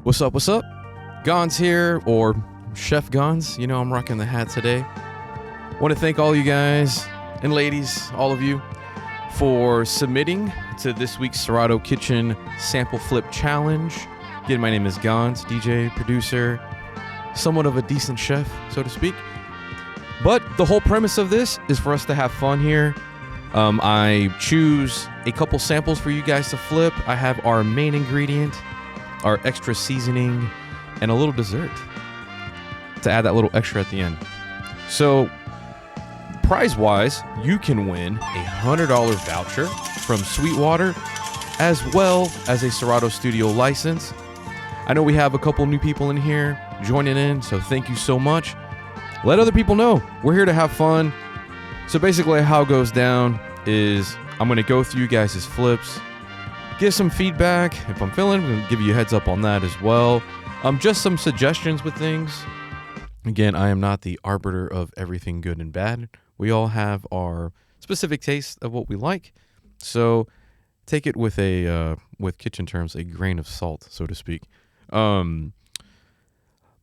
What's up, what's up? GONZ here, or Chef GONZ. You know, I'm rocking the hat today. Want to thank all you guys and ladies, all of you, for submitting to this week's Serato Kitchen Sample Flip Challenge. Again, my name is GONZ, DJ, producer, somewhat of a decent chef, so to speak. But the whole premise of this is for us to have fun here. I choose a couple samples for you guys to flip. I have our main ingredient, our extra seasoning, and a little dessert to add that little extra at the end. So prize-wise, you can win a $100 voucher from Sweetwater, as well as a Serato Studio license. I know we have a couple new people in here joining in, so thank you so much. Let other people know. We're here to have fun. So basically how it goes down is I'm going to go through you guys' flips, give some feedback. If I'm feeling, I'm going to give you a heads up on that as well. Just some suggestions with things. Again, I am not the arbiter of everything good and bad. We all have our specific taste of what we like. So take it with with kitchen terms, a grain of salt, so to speak. But I'm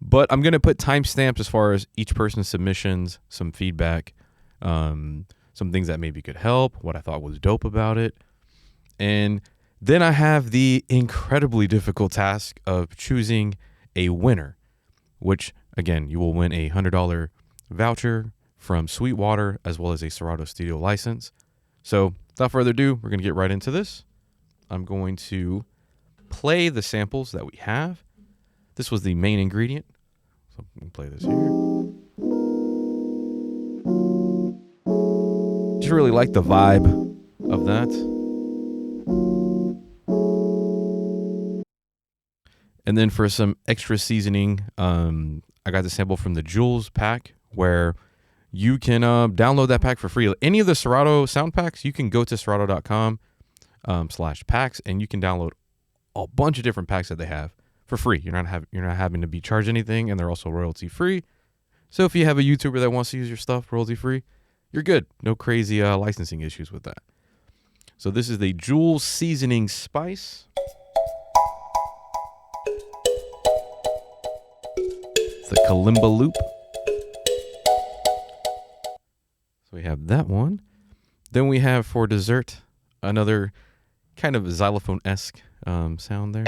going to put timestamps as far as each person's submissions, some feedback, some things that maybe could help, what I thought was dope about it. And then I have the incredibly difficult task of choosing a winner, which, again, you will win a $100 voucher from Sweetwater as well as a Serato Studio license. So without further ado, we're going to get right into this. I'm going to play the samples that we have. This was the main ingredient. So I'm going to play this here. Just really like the vibe of that. And then for some extra seasoning, I got the sample from the Jewels pack, where you can download that pack for free. Any of the Serato sound packs, you can go to serato.com/packs, and you can download a bunch of different packs that they have for free. You're not having to be charged anything, and they're also royalty free. So if you have a YouTuber that wants to use your stuff royalty free, you're good. No crazy licensing issues with that. So this is the Jewels seasoning spice. The kalimba loop. So we have that one. Then we have for dessert another kind of xylophone-esque sound there.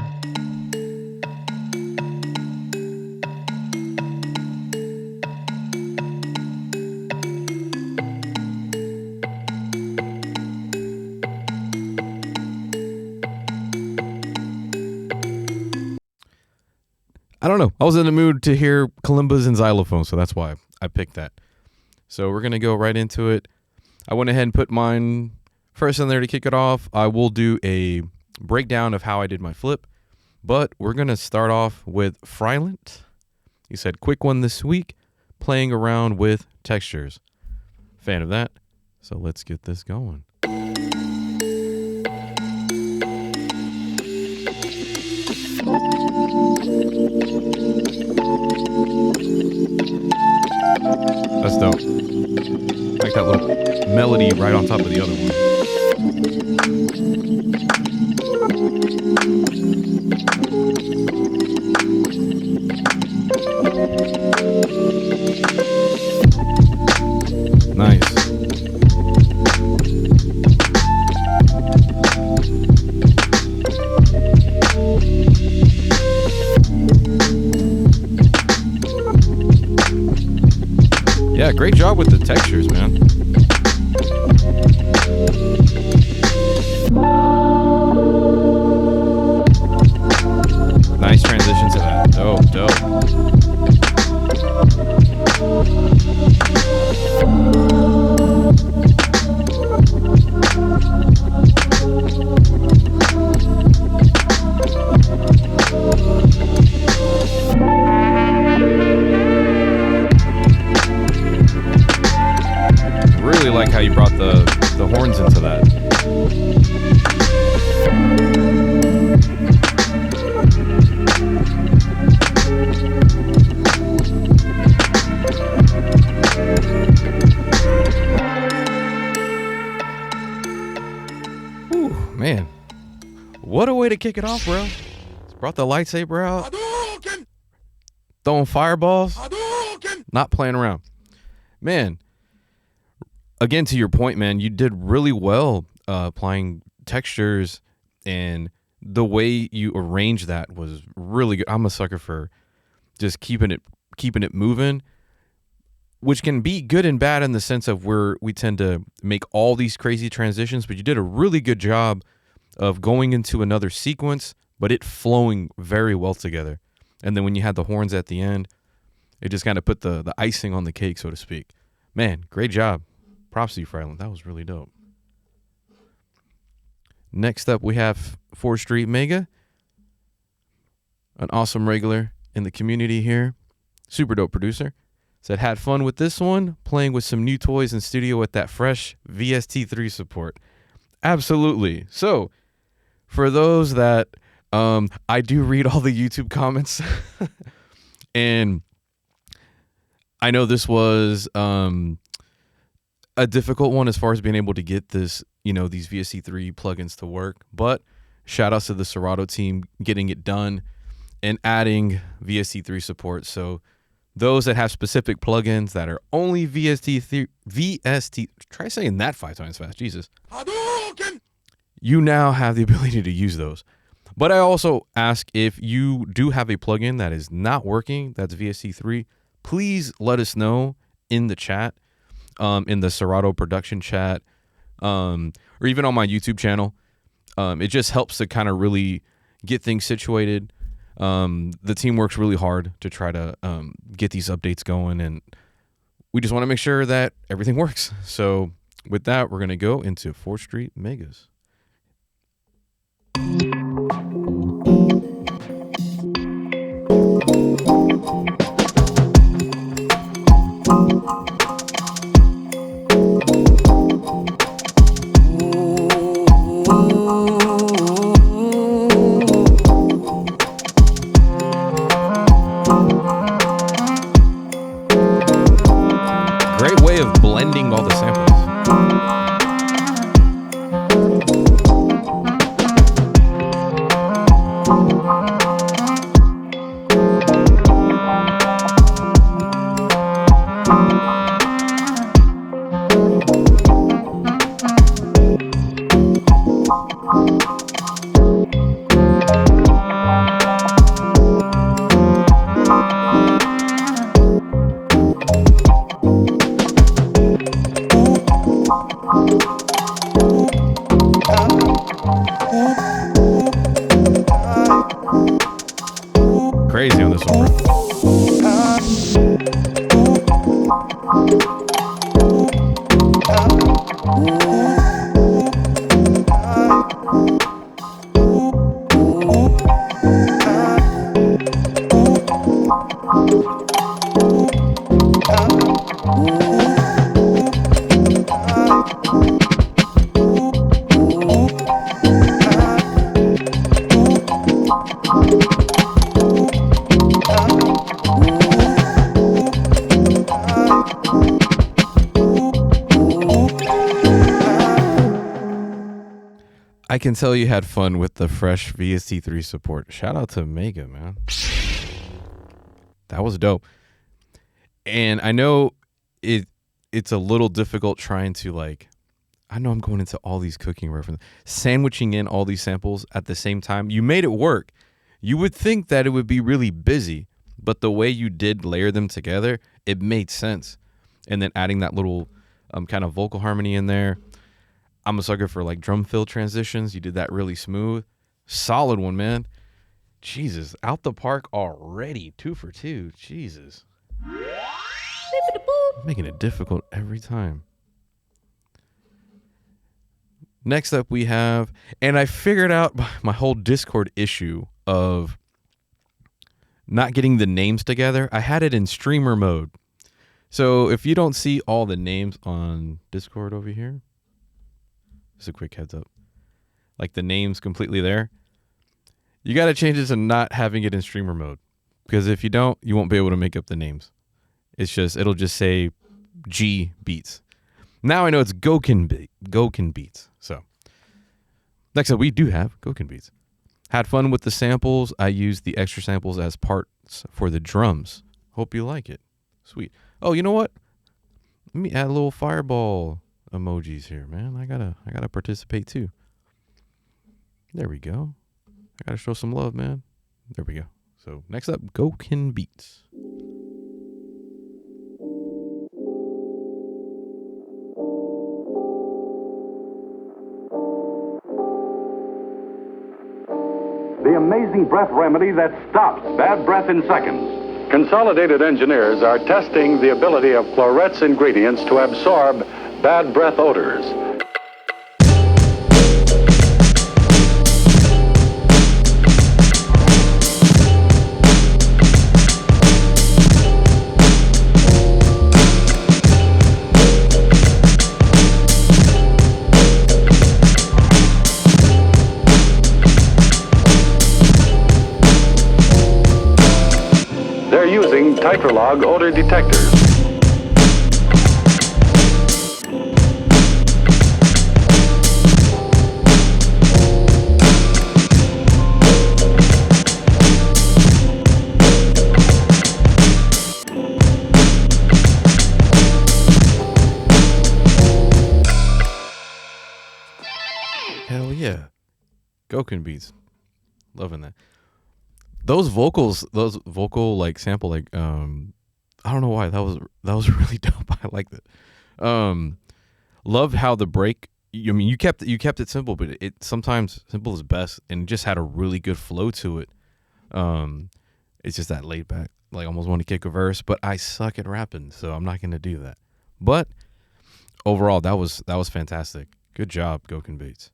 I don't know. I was in the mood to hear kalimbas and xylophones, so that's why I picked that. So we're going to go right into it. I went ahead and put mine first in there to kick it off. I will do a breakdown of how I did my flip, but we're going to start off with Frilent. He said, quick one this week, playing around with textures. Fan of that. So let's get this going. That's dope. Like that little melody right on top of the other one. Nice. Yeah, great job with the textures, man. Nice transition to that. Dope, dope. really like how you brought the horns into that. Ooh, man. What a way to kick it off, bro. Brought the lightsaber out. Throwing fireballs. Not playing around. Man, again, to your point, man, you did really well applying textures, and the way you arranged that was really good. I'm a sucker for just keeping it moving, which can be good and bad in the sense of where we tend to make all these crazy transitions, but you did a really good job of going into another sequence, but it flowing very well together. And then when you had the horns at the end, it just kind of put the icing on the cake, so to speak. Man, great job. Props to you, Frilent. That was really dope. Next up, we have 4th Street Mega, an awesome regular in the community here. Super dope producer. Said, had fun with this one, playing with some new toys in studio with that fresh VST3 support. Absolutely. So, for those that, I do read all the YouTube comments, and I know this was a difficult one as far as being able to get this, these VST3 plugins to work, but shout outs to the Serato team getting it done and adding VST3 support. So those that have specific plugins that are only VST, try saying that 5 times fast, Jesus. You now have the ability to use those. But I also ask, if you do have a plugin that is not working, that's VST3, please let us know in the chat, in the Serato production chat, or even on my YouTube channel. It just helps to kind of really get things situated. The team works really hard to try to get these updates going, and we just want to make sure that everything works. So with that, we're going to go into 4th Street Megas. Great way of blending all the samples. Crazy on this one, bro. I can tell you had fun with the fresh VST3 support. Shout out to Mega, man. That was dope. And I know it's a little difficult trying to, like, I know I'm going into all these cooking references, sandwiching in all these samples at the same time. You made it work. You would think that it would be really busy, but the way you did layer them together, it made sense. And then adding that little kind of vocal harmony in there. I'm a sucker for like drum fill transitions. You did that really smooth. Solid one, man. Jesus, out the park already. 2 for 2. Jesus. Making it difficult every time. Next up we have, and I figured out my whole Discord issue of not getting the names together. I had it in streamer mode. So if you don't see all the names on Discord over here, just a quick heads up, like the names completely there, you got to change it to not having it in streamer mode, because if you don't, you won't be able to make up the names. It'll just say G Beats. Now I know it's GoukenBeats. So next up, we do have GoukenBeats. Had fun with the samples. I used the extra samples as parts for the drums. Hope you like it. Sweet. Oh, you know what? Let me add a little fireball emojis here, man. I gotta participate too. There we go. I gotta show some love, man. There we go. So next up, GoukenBeats. The amazing breath remedy that stops bad breath in seconds. Consolidated engineers are testing the ability of Clorette's ingredients to absorb bad breath odors. They're using Titralog odor detectors. Hell yeah. GoukenBeats. Loving that. Those vocals, those vocal like sample, like I don't know why that was really dope. I liked it. Love how the break. You kept it simple, but it sometimes simple is best, and it just had a really good flow to it. It's just that laid back, like almost want to kick a verse, but I suck at rapping, so I'm not gonna do that. But overall, that was fantastic. Good job, GoukenBeats.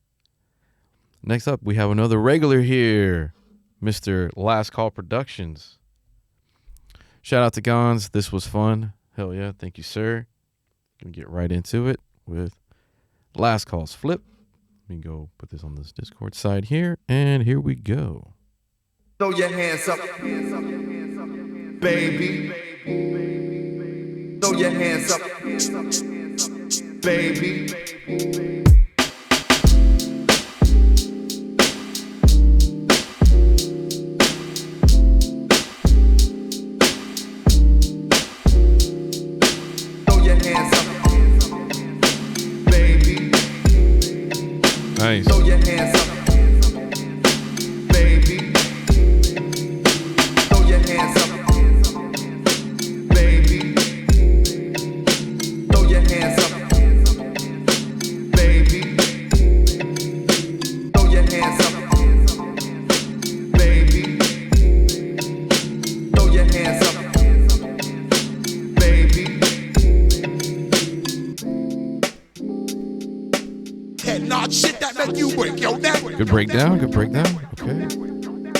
Next up, we have another regular here. Mr. Last Call Productions. Shout out to GONZ. This was fun. Hell yeah. Thank you, sir. Gonna get right into it with Last Call's Flip. Let me go put this on this Discord side here. And here we go. Throw your hands up, baby. Throw your hands up, baby. Nice. Throw your hands up, baby. Throw your hands up, baby. Throw your hands up, baby. Throw your hands up, baby. Throw your hands up, baby. Head nod shit that make you break your neck. Good breakdown. Good breakdown. Okay.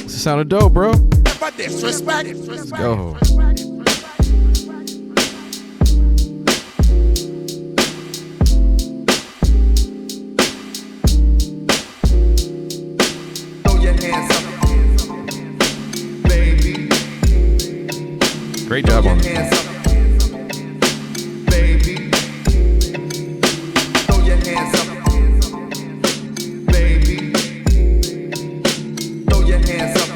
This sounded dope, bro. Never disrespect. Let's go. Throw your hands up, baby. Great job on Throw your hands this. up, baby. Throw your hands up, baby. Throw your hands up, baby. Throw your hands up,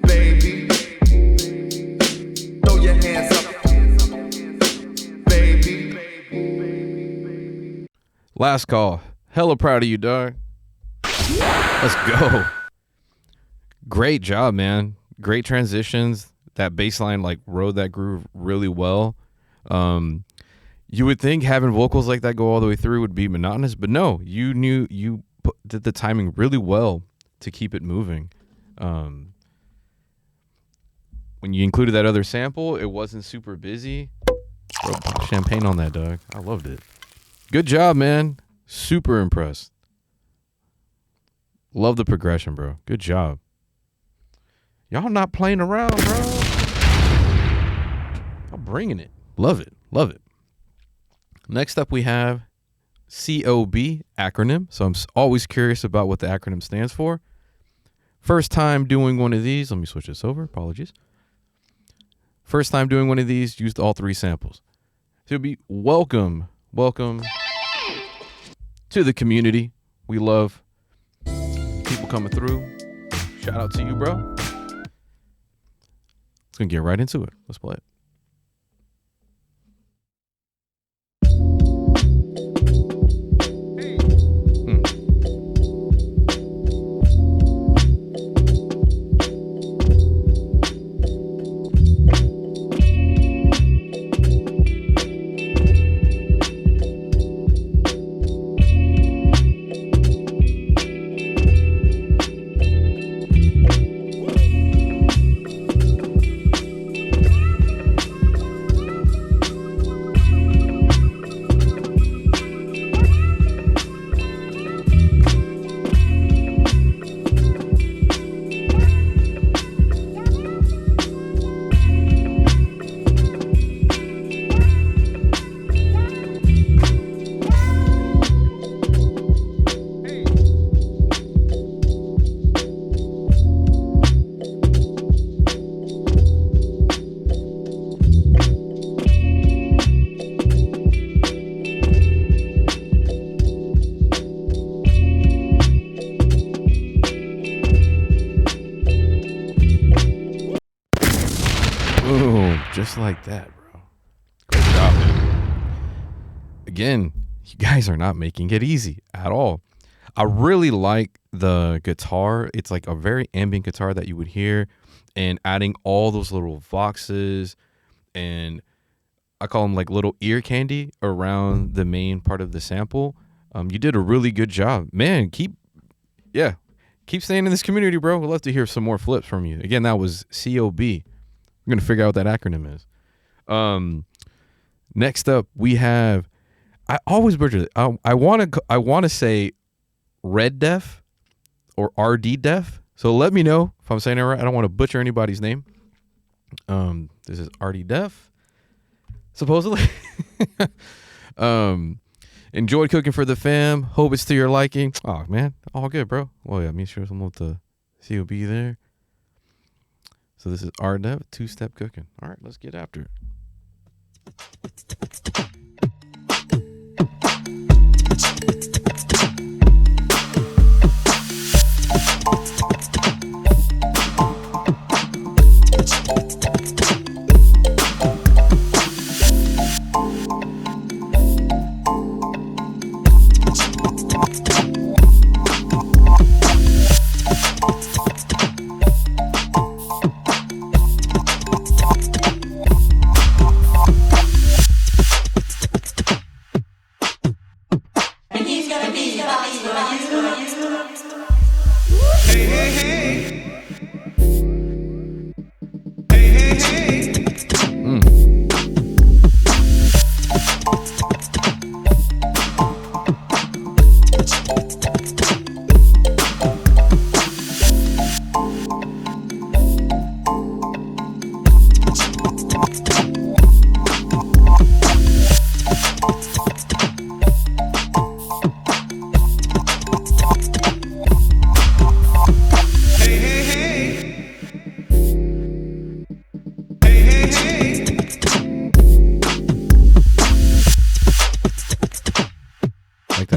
baby. Throw your hands up, baby. Last Call. Hella proud of you, dog. Let's go. Great job, man. Great transitions. That bass line like rode that groove really well. You would think having vocals like that go all the way through would be monotonous, but no, you did the timing really well to keep it moving. When you included that other sample, it wasn't super busy. Bro, pop champagne on that, dog. I loved it. Good job, man. Super impressed. Love the progression, bro. Good job. Y'all not playing around, bro. I'm bringing it. Love it. Love it. Next up, we have C.O.B. acronym. So I'm always curious about what the acronym stands for. First time doing one of these. Let me switch this over. Apologies. First time doing one of these, used all 3 samples. So it'll be welcome to the community. We love people coming through. Shout out to you, bro. Let's gonna get right into it. Let's play it. Just like that, bro. Great job, man. Again, you guys are not making it easy at all. I really like the guitar. It's like a very ambient guitar that you would hear, and adding all those little voxes, and I call them like little ear candy around the main part of the sample. You did a really good job, man. Keep staying in this community, bro. We'd love to hear some more flips from you. Again, that was C.O.B. We're gonna figure out what that acronym is. Next up, we have. I always butcher it. I want to say Rddef or Rddef. So let me know if I'm saying it right. I don't want to butcher anybody's name. This is Rddef, supposedly. Enjoyed cooking for the fam. Hope it's to your liking. Oh man, all good, bro. Well, yeah, me sure some with the C.O.B. there. So this is Rddef, 2-step cooking. All right, let's get after it.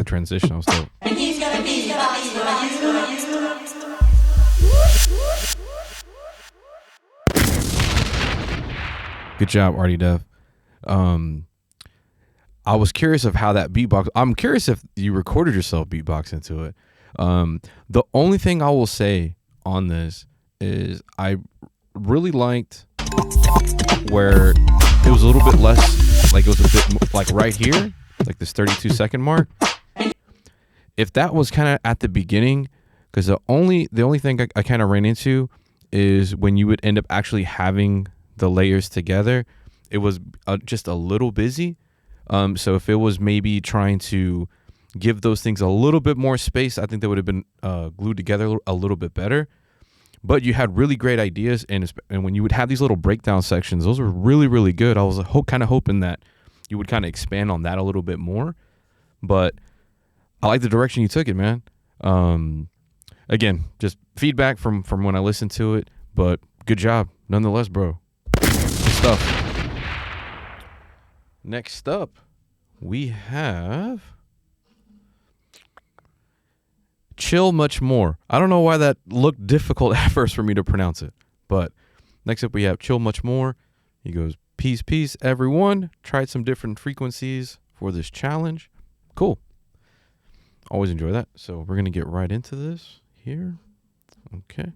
Transition. I was dope. Good job, Rddef. I was curious of how that beatbox. I'm curious if you recorded yourself beatbox into it. The only thing I will say on this is I really liked where it was a little bit less, like it was a bit like right here, like this 32-second mark. If that was kind of at the beginning, because the only thing I kind of ran into is when you would end up actually having the layers together, it was just a little busy. So if it was maybe trying to give those things a little bit more space, I think they would have been glued together a little bit better. but you had really great ideas, and when you would have these little breakdown sections, those were really, really good. I was kind of hoping that you would kind of expand on that a little bit more, but I like the direction you took it, man. Again, just feedback from when I listened to it, but good job nonetheless, bro. Good stuff. Next up, we have Chillmuchmore. I don't know why that looked difficult at first for me to pronounce it, but next up we have Chillmuchmore. He goes, peace, everyone. Tried some different frequencies for this challenge. Cool. Always enjoy that. So we're going to get right into this here. Okay.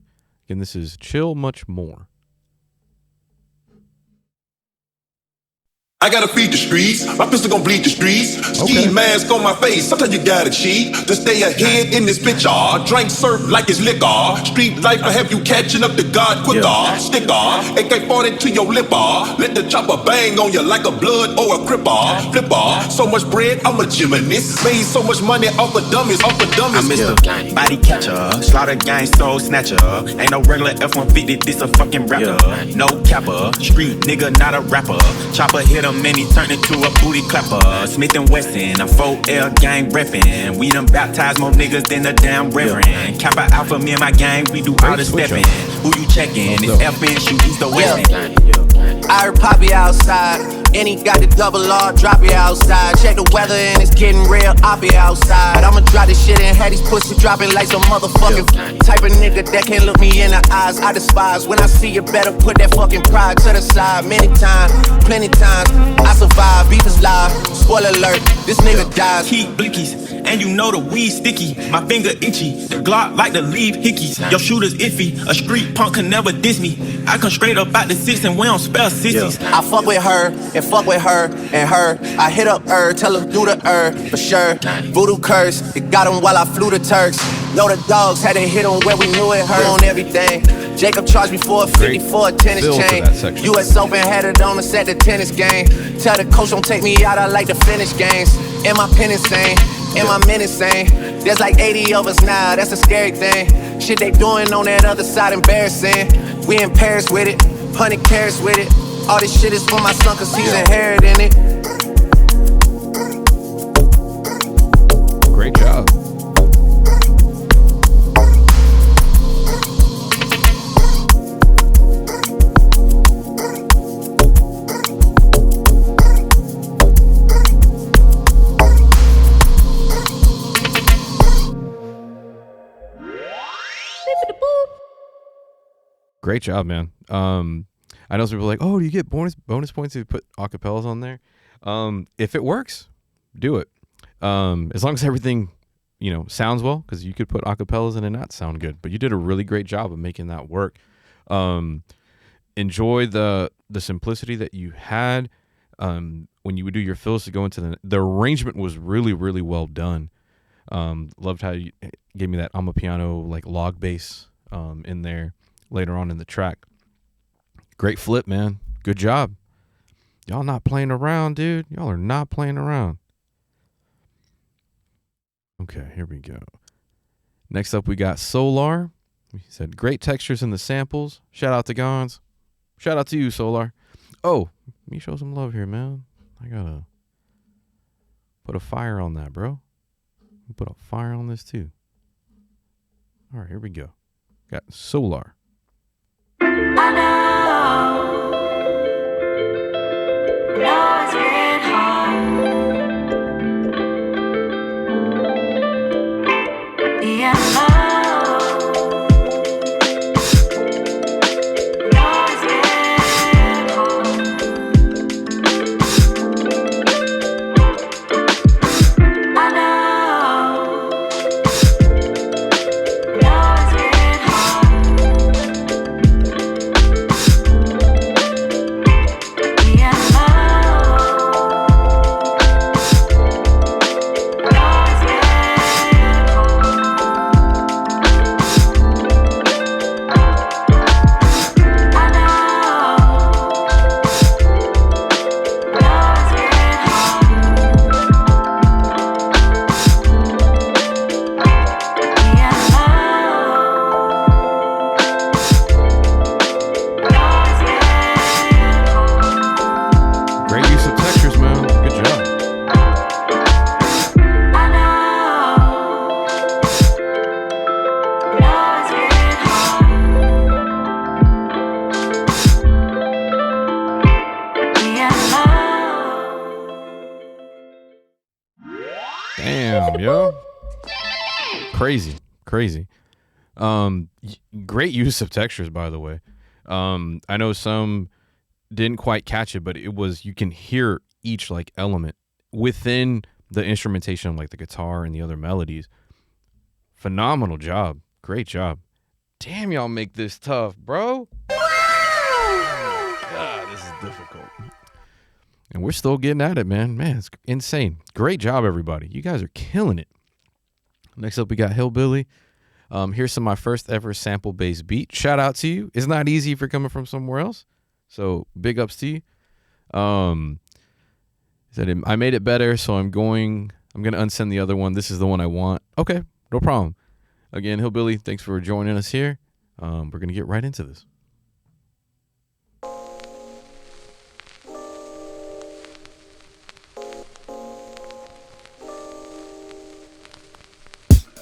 Again, this is Chillmuchmore. I gotta feed the streets, my pistol gon' bleed the streets. Ski mask on my face, sometimes you gotta cheat to stay ahead in this bitch. Drink surf like it's liquor. Street life will have you catching up to God quicker. Sticker, AK-40 to your lip. Let the chopper bang on you like a blood or a cripper. Flipper, so much bread, I'm a gymnast. Made so much money off the dummies, I miss the gang, body catcher, slaughter gang, soul snatcher. Ain't no regular F-150, this a fucking rapper. No capper, street nigga, not a rapper. Chopper hit him and he turned into a booty clapper. Smith & Wesson, I'm 4L gang reffin'. We done baptized more niggas than the damn reverend. Kappa Alpha, me and my gang, we do all the steppin'. Who you checkin'? It's FN, shoot east or west. I heard Poppy outside, and he got the double R, drop it outside. Check the weather and it's getting real, I'll be outside. I'ma drop this shit and have these pussy dropping like some motherfucking type of nigga that can't look me in the eyes. I despise when I see you, better put that fucking pride to the side. Many times, plenty times, I survive, beef is live. Spoiler alert, this nigga dies. Keep blickies, and you know the weed sticky. My finger itchy, the Glock like to leave hickeys. Your shooter's iffy, a street punk can never diss me. I come straight up out the six and we don't spell sissies. I fuck with her, and fuck with her, and her. I hit up her, tell her do the for sure. Voodoo curse, it got him while I flew the Turks. Know the dogs had to hit him where we knew it hurt on everything. Jacob charged me for a 50 for a tennis chain. US Open had it on us at the tennis game. Tell the coach don't take me out, I like to finish games. And my pen insane, and my men insane. There's like 80 of us now, that's a scary thing. Shit they doing on that other side embarrassing. We in Paris with it, 100 carats with it. All this shit is for my son cause he's inheriting it. Great job. Great job, man. I know some people are like, oh, do you get bonus points if you put acapellas on there? If it works, do it. As long as everything, sounds well, because you could put acapellas and it not sound good. But you did a really great job of making that work. Enjoy the simplicity that you had when you would do your fills to go into the arrangement was really, really well done. Loved how you gave me that Amapiano like log bass in there later on in the track. Great flip, man. Good job. Y'all not playing around, dude. Y'all are not playing around. Okay, here we go. Next up, we got Soular. He said, great textures in the samples. Shout out to GONZ. Shout out to you, Soular. Oh, let me show some love here, man. I gotta put a fire on that, bro. Put a fire on this, too. All right, here we go. Got Soular. I know it's been hard. Yeah, I know it's been hard. I know it's been hard. know? Crazy. Great use of textures, by the way. I know some didn't quite catch it, but it was, you can hear each like element within the instrumentation, like the guitar and the other melodies. Phenomenal job. Great job. Damn, y'all make this tough, bro. God, this is difficult. And we're still getting at it, man. Man, it's insane. Great job, everybody. You guys are killing it. Next up, we got Hillbilly. Here's some of my first ever sample-based beat. Shout out to you. It's not easy if you're coming from somewhere else. So big ups to you. Said I made it better, so I'm gonna unsend the other one. This is the one I want. Okay, no problem. Again, Hillbilly, thanks for joining us here. We're gonna get right into this.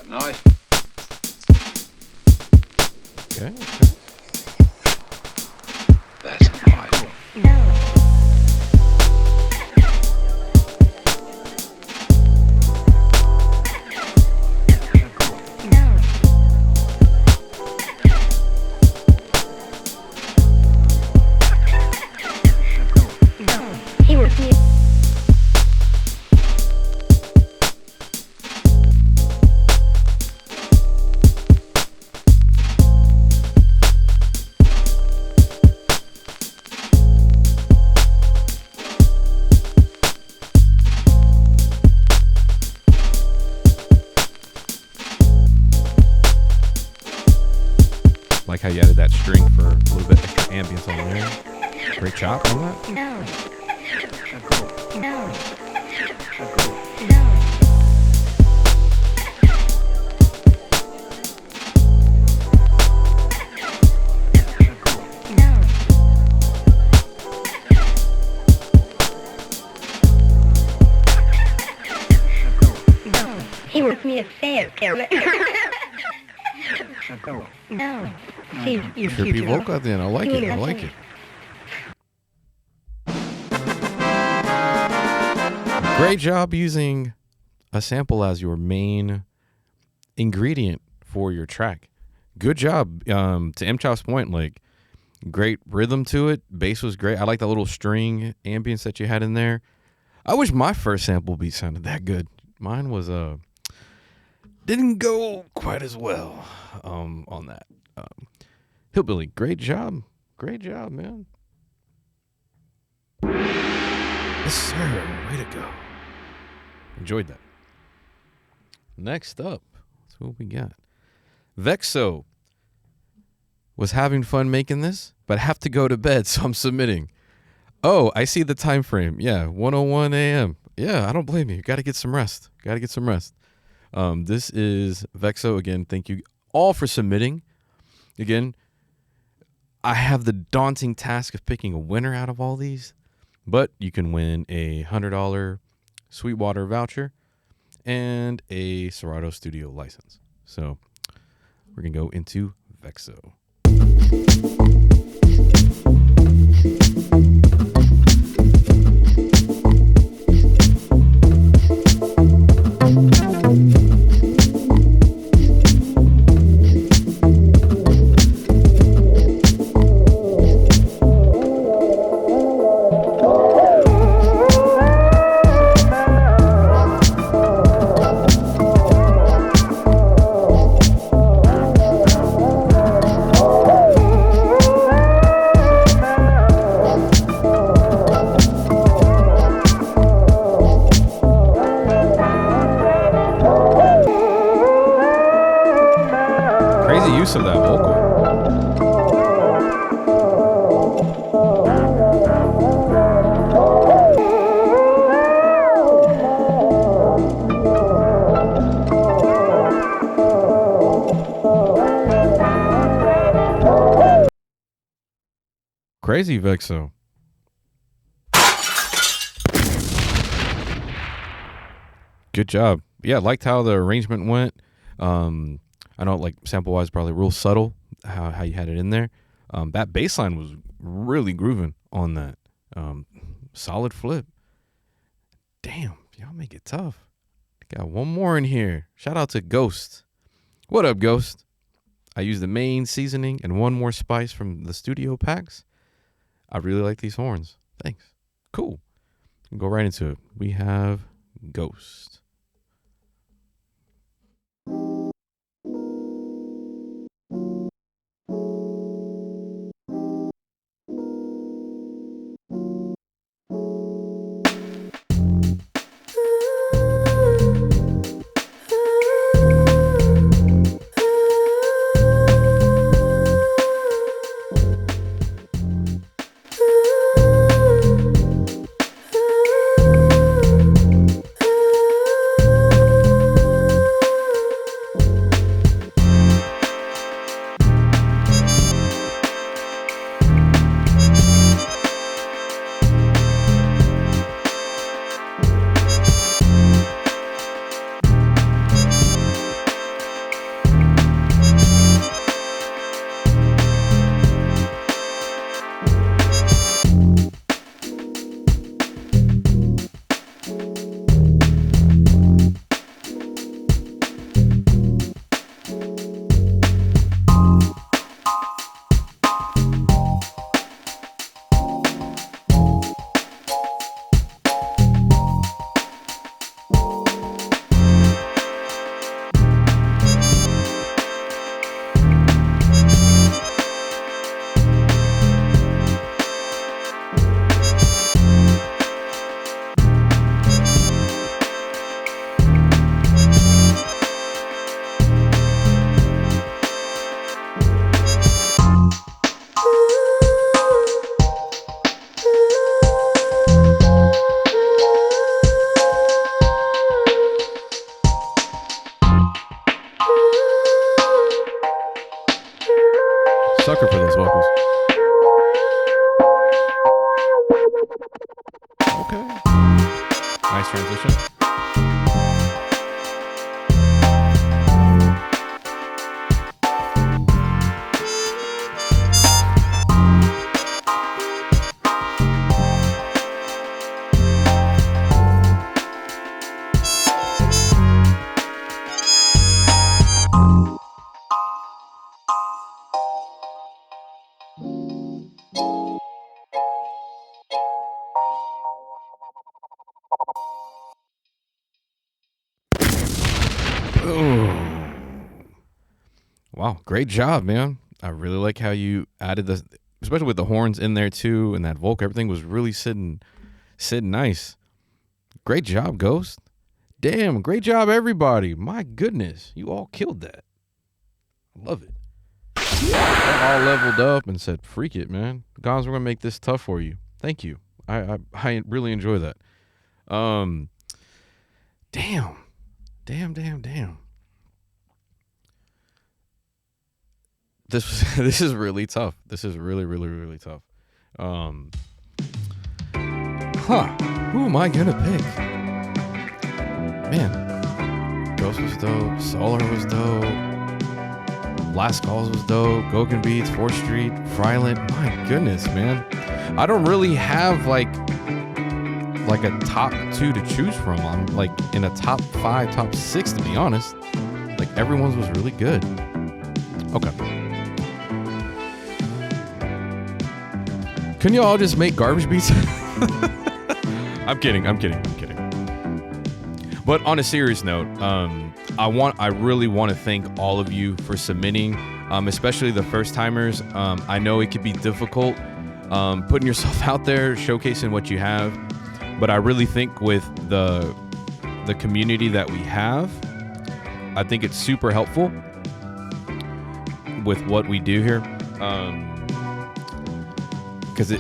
Nice. Okay. That's nice. Like how you added that string for a little bit extra ambience on there. Great chop on that. He worked me a fan, Caroline. No. See, you Trippy vocal then. I like it. I like it. Great job using a sample as your main ingredient for your track. Good job. To M Chop's point, like great rhythm to it. Bass was great. I like that little string ambience that you had in there. I wish my first sample beat sounded that good. Mine was didn't go quite as well on that. Hillbilly, great job. Great job, man. Yes, sir. Way to go. Enjoyed that. Next up, that's what we got. Vexo was having fun making this, but have to go to bed, so I'm submitting. Oh, I see the time frame. Yeah, 1:01 a.m. Yeah, I don't blame you. Got to get some rest. This is Vexo. Again, thank you all for submitting. Again, I have the daunting task of picking a winner out of all these, but you can win a $100 Sweetwater voucher and a Serato Studio license. So we're going to go into Vexo. Of that vocal. Crazy Vexo. Good job. Yeah, liked how the arrangement went. I know, like, sample-wise, probably real subtle, how you had it in there. That bass line was really grooving on that. Solid flip. Damn, y'all make it tough. Got one more in here. Shout out to Ghost. What up, Ghost? I use the main seasoning and one more spice from the studio packs. I really like these horns. Thanks. Cool. Go right into it. We have Ghost. Sucker for those vocals. Okay. Nice transition. Wow, great job, man. I really like how you added the, especially with the horns in there too, and that vocal. Everything was really sitting nice. Great job, Ghost. Damn, great job, everybody. My goodness, you all killed that. I love it. All leveled up and said, "Freak it, man. GONZ, we're gonna make this tough for you." Thank you. I really enjoy that. Damn. This is really tough. This is really tough. Who am I gonna pick? Man, Ghost was dope. Soular was dope. Last Calls was dope. GoukenBeats, 4th Street, Frilent. My goodness, man. I don't really have like a top 2 to choose from. I'm like in a top 5, top 6 to be honest. Like everyone's was really good. Okay. Can you all just make garbage beats? I'm kidding. But on a serious note, I really want to thank all of you for submitting, especially the first timers. I know it could be difficult putting yourself out there, showcasing what you have, but I really think with the community that we have, I think it's super helpful with what we do here, because it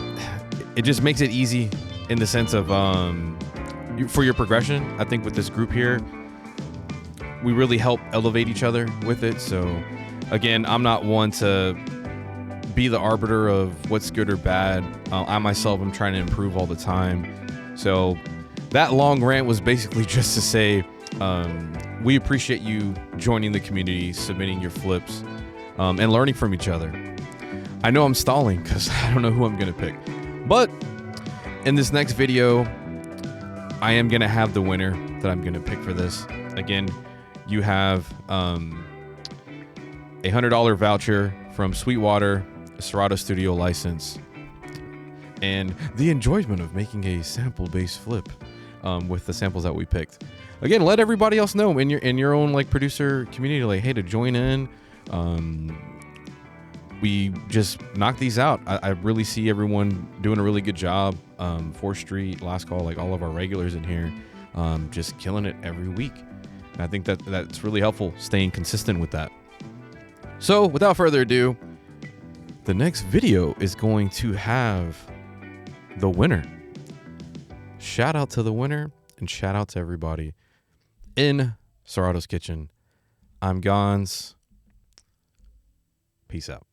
just makes it easy in the sense of for your progression. I think with this group here, we really help elevate each other with it. So again, I'm not one to be the arbiter of what's good or bad. I myself am trying to improve all the time. So that long rant was basically just to say we appreciate you joining the community, submitting your flips, and learning from each other. I know I'm stalling because I don't know who I'm gonna pick, but in this next video, I am gonna have the winner that I'm gonna pick for this. Again, you have a $100 voucher from Sweetwater, a Serato Studio license, and the enjoyment of making a sample-based flip with the samples that we picked. Again, let everybody else know in your own like producer community, like, hey, to join in. We just knocked these out. I really see everyone doing a really good job. 4th Street, Last Call, like all of our regulars in here, just killing it every week. And I think that's really helpful, staying consistent with that. So without further ado, the next video is going to have the winner. Shout out to the winner and shout out to everybody in Serato's Kitchen. I'm GONZ. Peace out.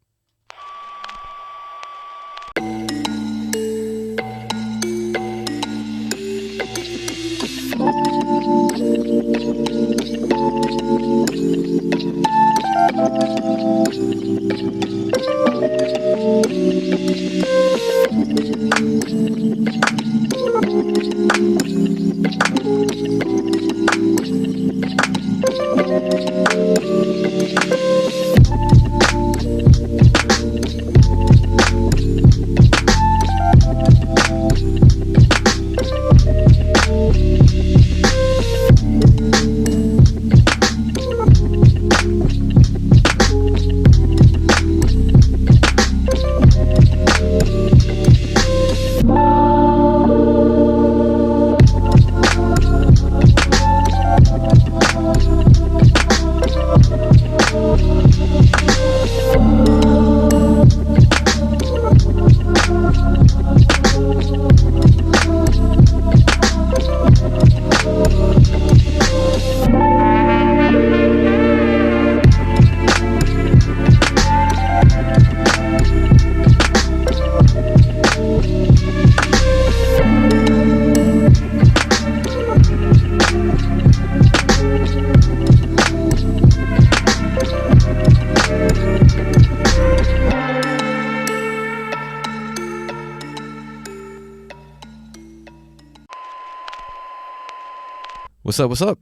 What's up? What's up?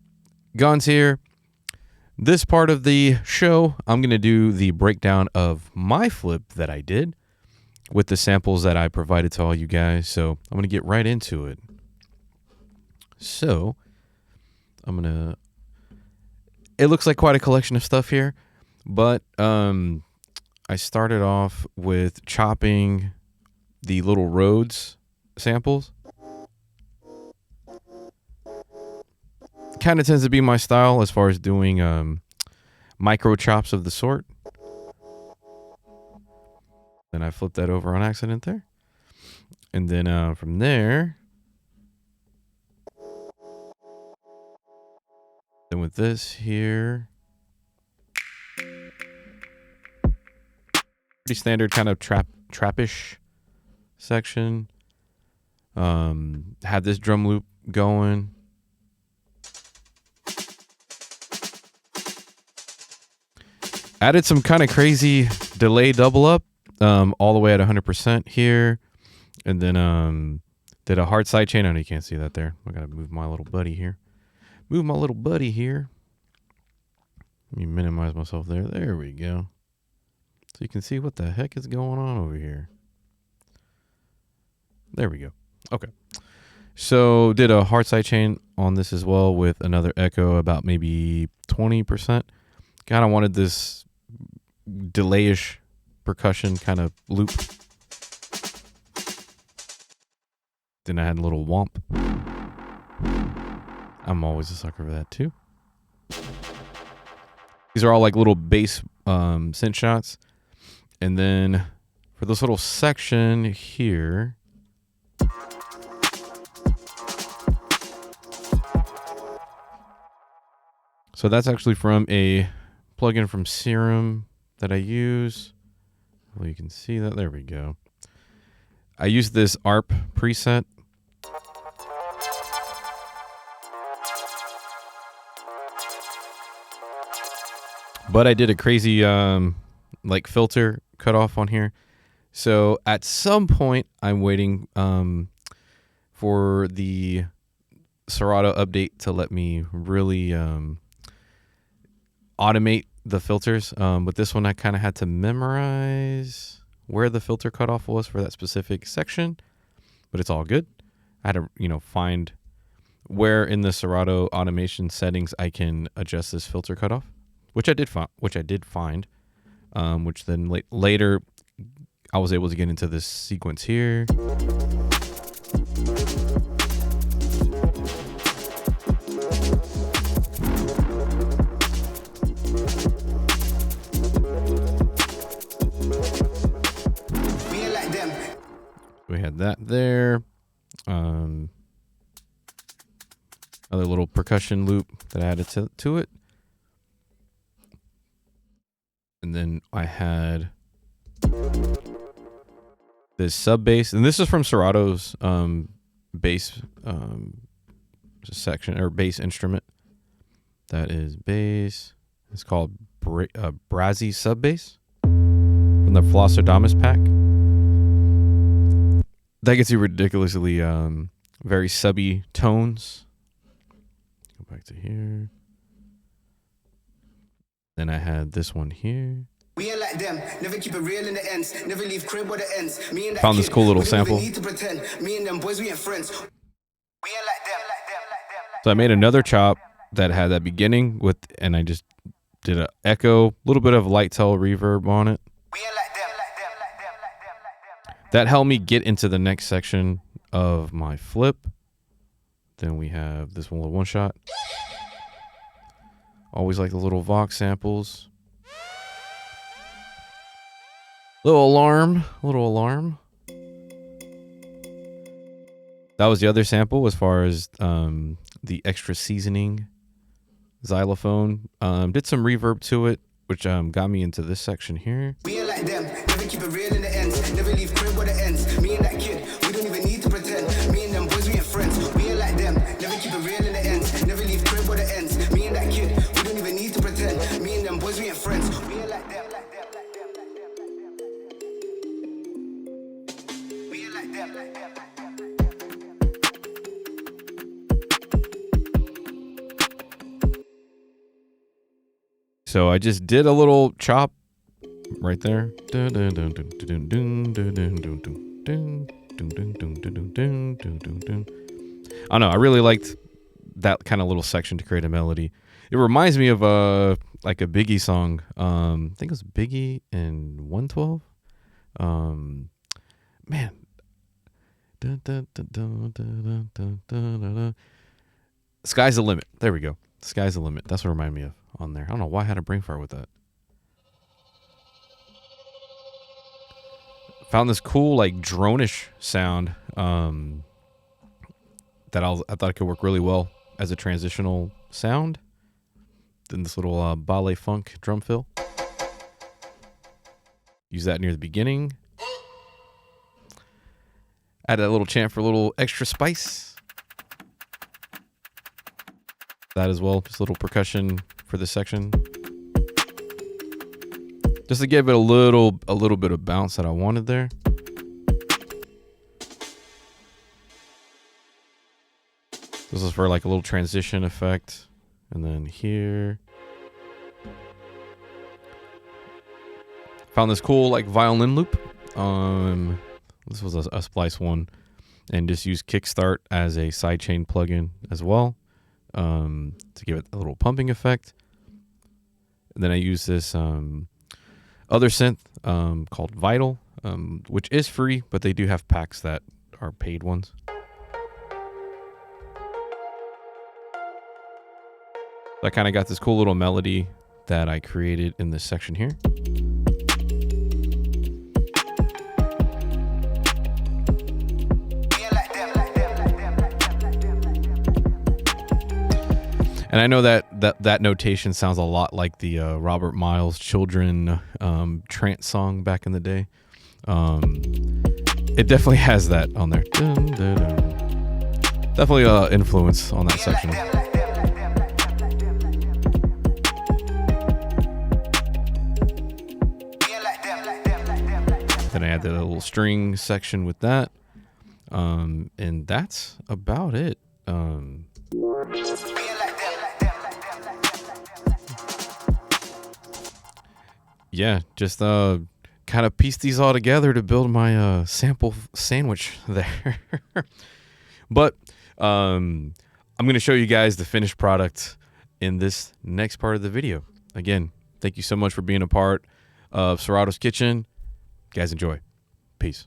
GONZ here. This part of the show, I'm going to do the breakdown of my flip that I did with the samples that I provided to all you guys. So I'm going to get right into it. So it looks like quite a collection of stuff here, but I started off with chopping the little Rhodes samples. Kind of tends to be my style as far as doing micro chops of the sort. Then I flipped that over on accident there. And then from there, then with this here, pretty standard kind of trappish section. Had this drum loop going. Added some kind of crazy delay double up, all the way at 100% here. And then did a hard side chain. I know you can't see that there. I gotta move my little buddy here. Let me minimize myself there. There we go. So you can see what the heck is going on over here. There we go. Okay. So did a hard side chain on this as well with another echo about maybe 20%. Kind of wanted this delayish percussion kind of loop. Then I had a little womp. I'm always a sucker for that too. These are all like little bass synth shots. And then for this little section here, so that's actually from a plugin from Serum that I use. Well, you can see that. There we go. I use this ARP preset. But I did a crazy like filter cutoff on here. So at some point I'm waiting for the Serato update to let me really automate the filters. With this one, I kind of had to memorize where the filter cutoff was for that specific section, but it's all good. I had to, find where in the Serato automation settings I can adjust this filter cutoff, which I did find, which then later I was able to get into this sequence here. We had that there. Another little percussion loop that I added to it. And then I had this sub bass, and this is from Serato's bass section or bass instrument. That is bass. It's called Brazzy sub bass from the Flossodamus pack. That gets you ridiculously very subby tones. Go back to here. Then I had this one here. We ain't like them, never keep it real in the ends, never leave crib where the ends. Me and that Found this cool little sample. Need to pretend. Me and them boys, we ain't friends. We ain't like them. So I made another chop that had that beginning and I just did an echo, a little bit of light tail reverb on it. We ain't like them. That helped me get into the next section of my flip. Then we have this one shot. Always like the little Vox samples. Little alarm. That was the other sample as far as the extra seasoning xylophone. Did some reverb to it, which got me into this section here. We ain't like them, never keep it real in the ends, never leave crib where the ends. Me and that kid, we don't even need to pretend. Me and them boys, we ain't friends. We ain't like them, never keep it real in the ends, never leave crib where the ends. Me and that kid, we don't even need to pretend. Me and them boys, we ain't friends. We ain't like them. We ain't like them. So I just did a little chop right there. I don't know. I really liked that kind of little section to create a melody. It reminds me of like a Biggie song. I think it was Biggie in 112. Man. Sky's the limit. There we go. Sky's the limit. That's what it reminded me of on there. I don't know why I had a brain fart with that. Found this cool like drone-ish sound that I thought it could work really well as a transitional sound. Then this little ballet funk drum fill. Use that near the beginning. Add a little chant for a little extra spice. That as well, just a little percussion for this section. Just to give it a little bit of bounce that I wanted there. This is for like a little transition effect. And then here. Found this cool like violin loop. This was a splice one. And just use Kickstart as a sidechain plugin as well. To give it a little pumping effect. And then I use this other synth called Vital, which is free, but they do have packs that are paid ones. So I kind of got this cool little melody that I created in this section here. And I know that notation sounds a lot like the Robert Miles Children trance song back in the day. It definitely has that on there. Dun, dun, dun. Definitely influence on that section. Then I add the little string section with that. And that's about it. Yeah, just kind of piece these all together to build my sample sandwich there. But I'm going to show you guys the finished product in this next part of the video. Again, thank you so much for being a part of Serato's Kitchen. You guys enjoy. Peace.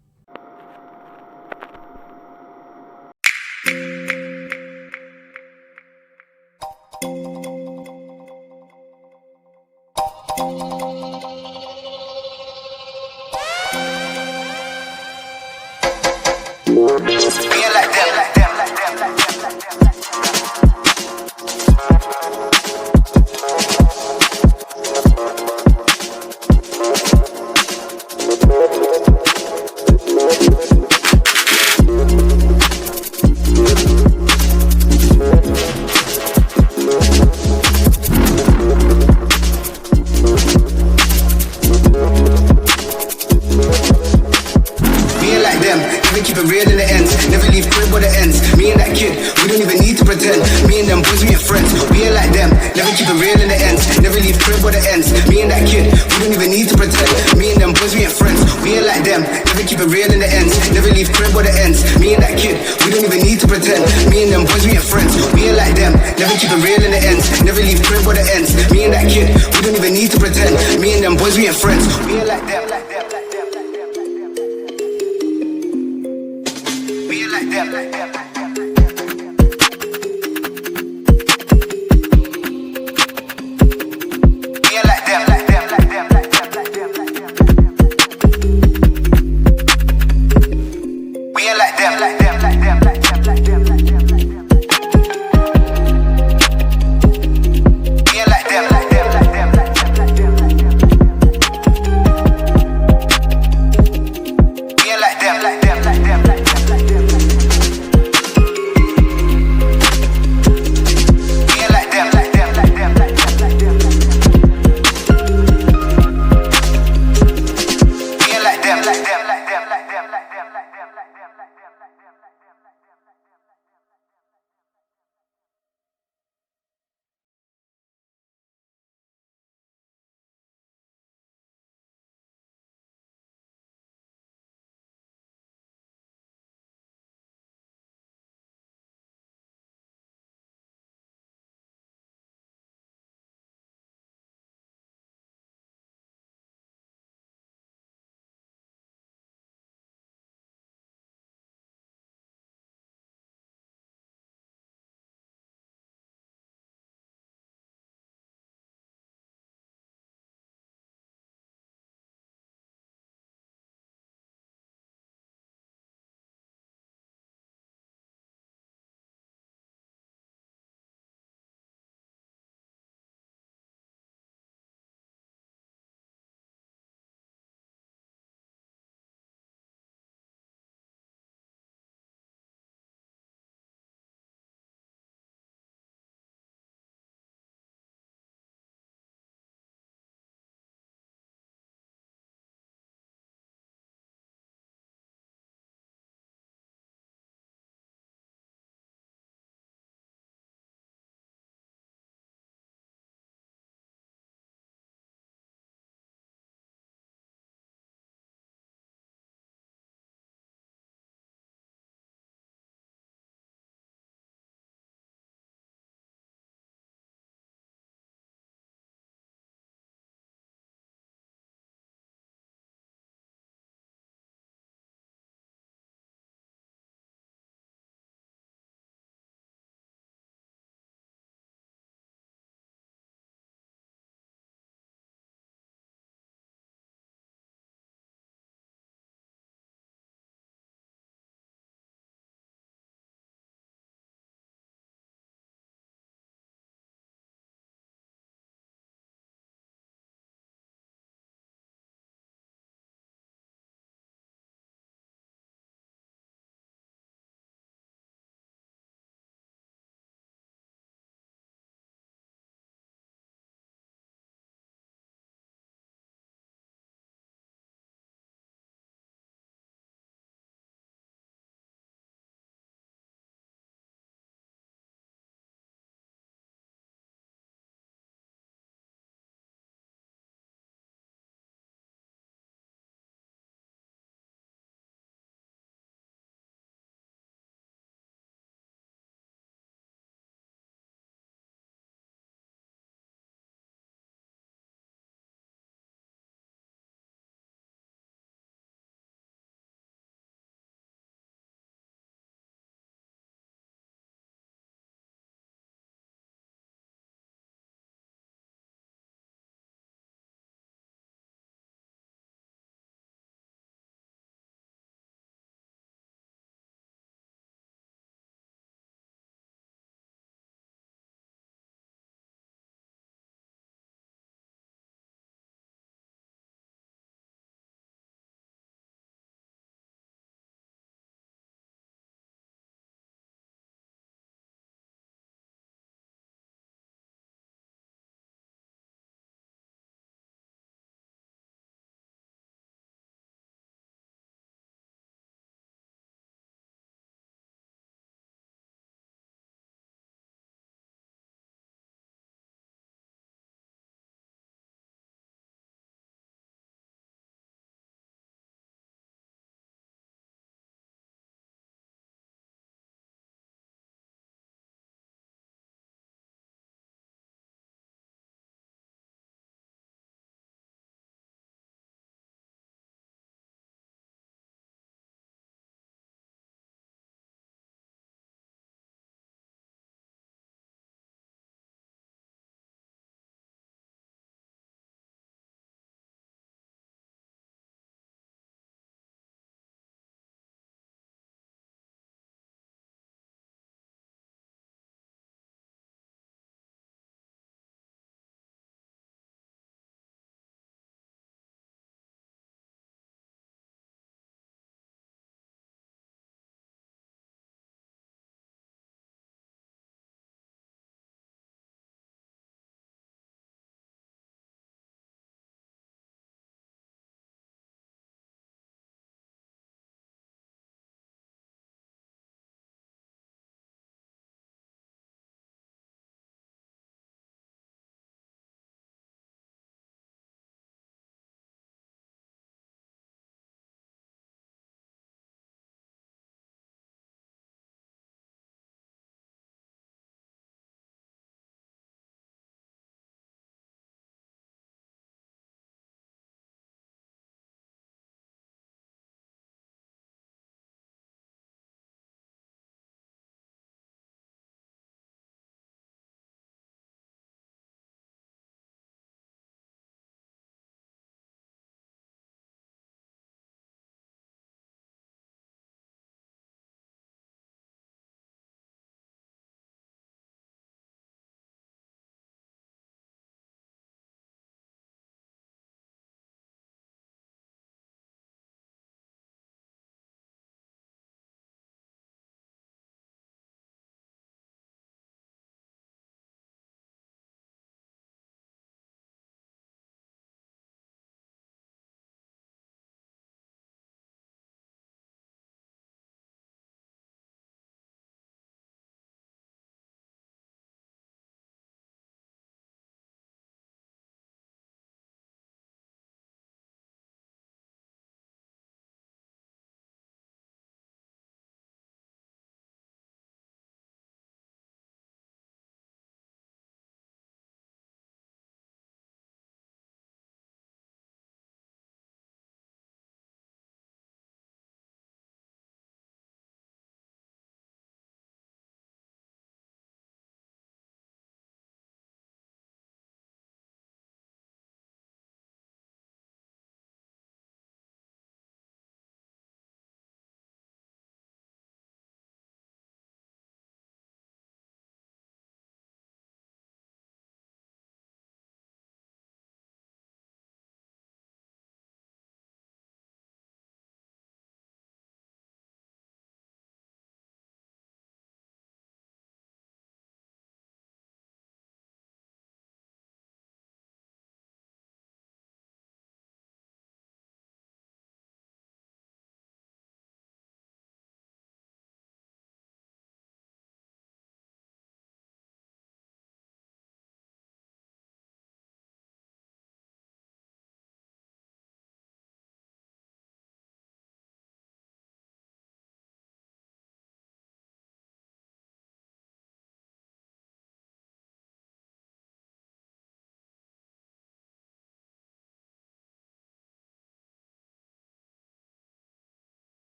We ain't like them.